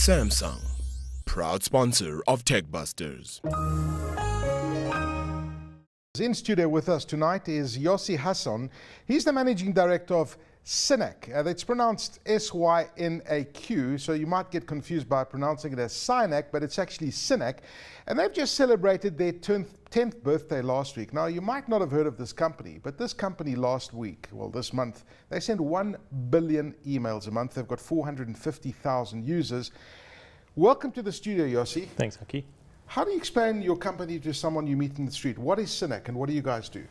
Samsung, proud sponsor of TechBusters. In studio with us tonight is Yossi Hasson. He's the managing director of Synaq. It's pronounced S-Y-N-A-Q, so you might get confused by pronouncing it as Synaq, but it's actually Synaq. And they've just celebrated their 10th birthday last week. Now, you might not have heard of this company, but this company last week, well, this month, they send 1 billion emails a month. They've got 450,000 users. Welcome to the studio, Yossi. Thanks, Aki. How do you explain your company to someone you meet in the street? What is Synaq and what do you guys do?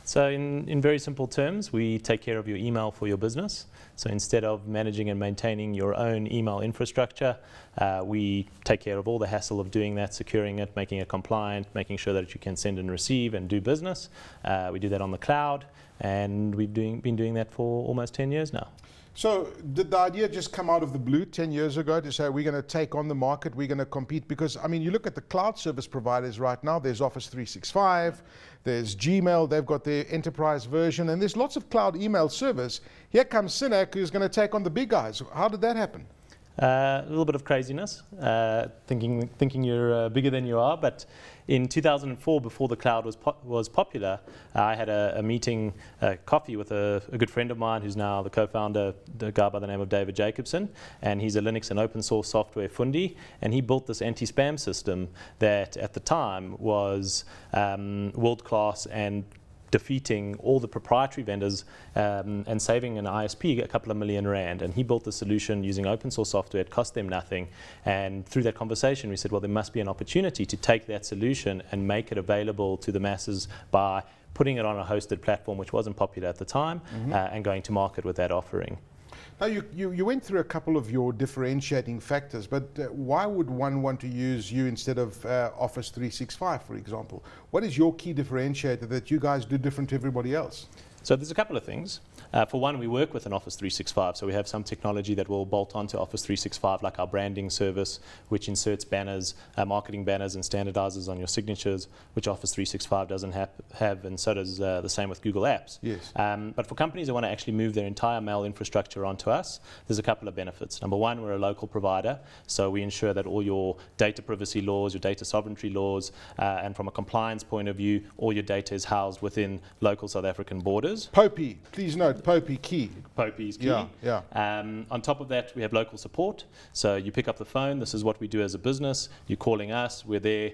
So in very simple terms, we take care of your email for your business. So instead of managing and maintaining your own email infrastructure, we take care of all the hassle of doing that, securing it, making it compliant, making sure that you can send and receive and do business. We do that on the cloud, and we've been doing that for almost 10 years now. So did the idea just come out of the blue 10 years ago to say we're going to take on the market, we're going to compete? Because, I mean, you look at the cloud service providers right now, there's Office 365, there's Gmail, they've got their enterprise version, and there's lots of cloud email service. Here comes Synaq, who's going to take on the big guys. How did that happen? A little bit of craziness, thinking you're bigger than you are. But in 2004, before the cloud was popular, I had a meeting, coffee with a good friend of mine who's now the co-founder, the guy by the name of David Jacobson, and he's a Linux and open source software fundi, and he built this anti-spam system that at the time was world-class and defeating all the proprietary vendors and saving an ISP a couple of million rand. And he built the solution using open source software. It cost them nothing. And through that conversation, we said, well, there must be an opportunity to take that solution and make it available to the masses by putting it on a hosted platform, which wasn't popular at the time, and going to market with that offering. Now, you went through a couple of your differentiating factors, but why would one want to use you instead of Office 365, for example? What is your key differentiator that you guys do different to everybody else? So there's a couple of things. For one, we work with an Office 365, so we have some technology that will bolt onto Office 365, like our branding service, which inserts banners, marketing banners, and standardizes on your signatures, which Office 365 doesn't have, and so does the same with Google Apps. Yes. But for companies that want to actually move their entire mail infrastructure onto us, there's a couple of benefits. Number one, we're a local provider, so we ensure that all your data privacy laws, your data sovereignty laws, and from a compliance point of view, all your data is housed within local South African borders. POPI, please note, POPI key. POPI is key. Yeah. On top of that, we have local support. So you pick up the phone. This is what we do as a business. You're calling us. We're there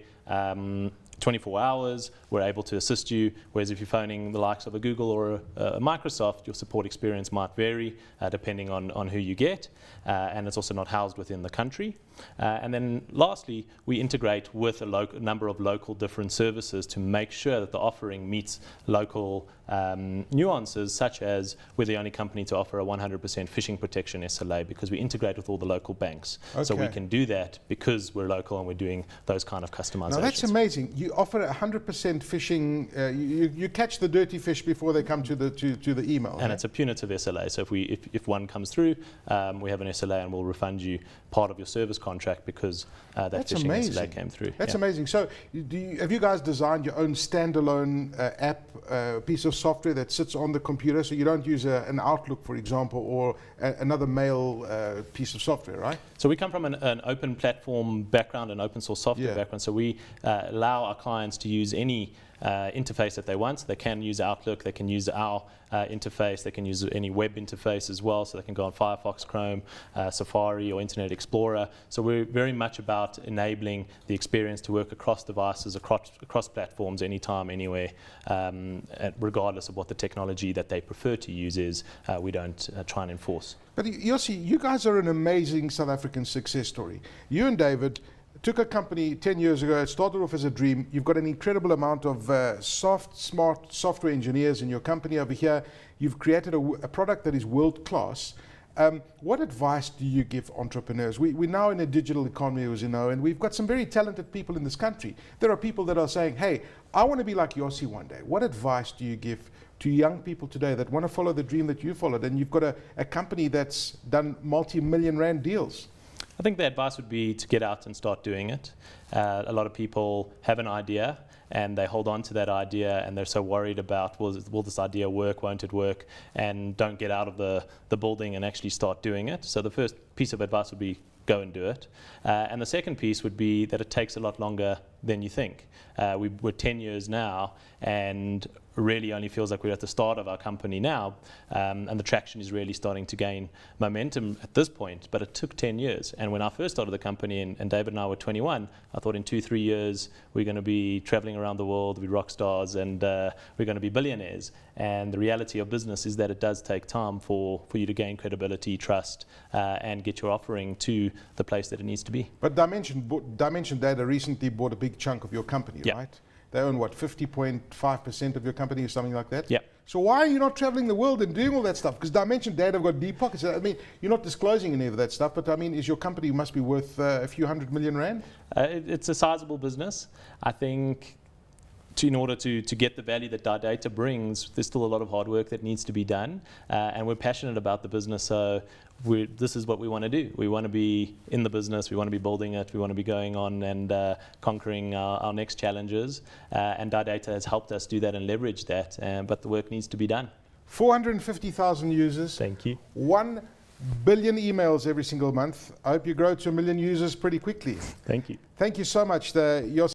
24 hours. We're able to assist you. Whereas if you're phoning the likes of a Google or a Microsoft, your support experience might vary depending on who you get. And it's also not housed within the country. And then lastly, we integrate with a number of local different services to make sure that the offering meets local nuances, such as we're the only company to offer a 100% phishing protection SLA because we integrate with all the local banks. Okay. So we can do that because we're local and we're doing those kind of customizations. Now that's amazing. You offer 100% phishing. You catch the dirty fish before they come to the email. And it's a punitive SLA. So if one comes through, we have an SLA and we'll refund you part of your service contract because that phishing SLA came through. That's amazing. So have you guys designed your own standalone app, piece of software that sits on the computer, so you don't use an Outlook, for example, or another mail piece of software, right? So we come from an open platform background, an open source software background. So we allow our clients to use any interface that they want. So they can use Outlook, they can use our interface, they can use any web interface as well, so they can go on Firefox, Chrome, Safari, or Internet Explorer. So we're very much about enabling the experience to work across devices, across platforms, anytime, anywhere, regardless of what the technology that they prefer to use is. We don't try and enforce. But Yossi, you guys are an amazing South African success story. You and David took a company 10 years ago. It started off as a dream. You've got an incredible amount of smart software engineers in your company over here. You've created a product that is world-class. What advice do you give entrepreneurs? We're now in a digital economy, as you know, and we've got some very talented people in this country. There are people that are saying, hey, I want to be like Yossi one day. What advice do you give to young people today that want to follow the dream that you followed? And you've got a company that's done multi-million rand deals. I think the advice would be to get out and start doing it. A lot of people have an idea and they hold on to that idea and they're so worried about, will this idea work, won't it work, and don't get out of the building and actually start doing it. So the first piece of advice would be go and do it. And the second piece would be that it takes a lot longer than you think. We're 10 years now, and really only feels like we're at the start of our company now, and the traction is really starting to gain momentum at this point, but it took 10 years. And when I first started the company, and David and I were 21, I thought in 2-3 years we're going to be traveling around the world, we're rock stars, and we're going to be billionaires. And the reality of business is that it does take time for you to gain credibility, trust, and get your offering to the place that it needs to be. But Dimension Data recently bought a big chunk of your company, Yeah. right? They own what, 50.5% of your company or something like that? Yeah. So why are you not traveling the world and doing all that stuff? Because Dimension Data have got deep pockets. I mean, you're not disclosing any of that stuff, but I mean, is your company must be worth a few $100 million? It's a sizable business. I think in order to get the value that our data brings, there's still a lot of hard work that needs to be done, and we're passionate about the business, so this is what we want to do. We want to be in the business, we want to be building it, we want to be going on and conquering our next challenges, and our data has helped us do that and leverage that, but the work needs to be done. 450,000 users. Thank you. 1 billion emails every single month. I hope you grow to 1 million users pretty quickly. Thank you. Thank you so much, Yossi.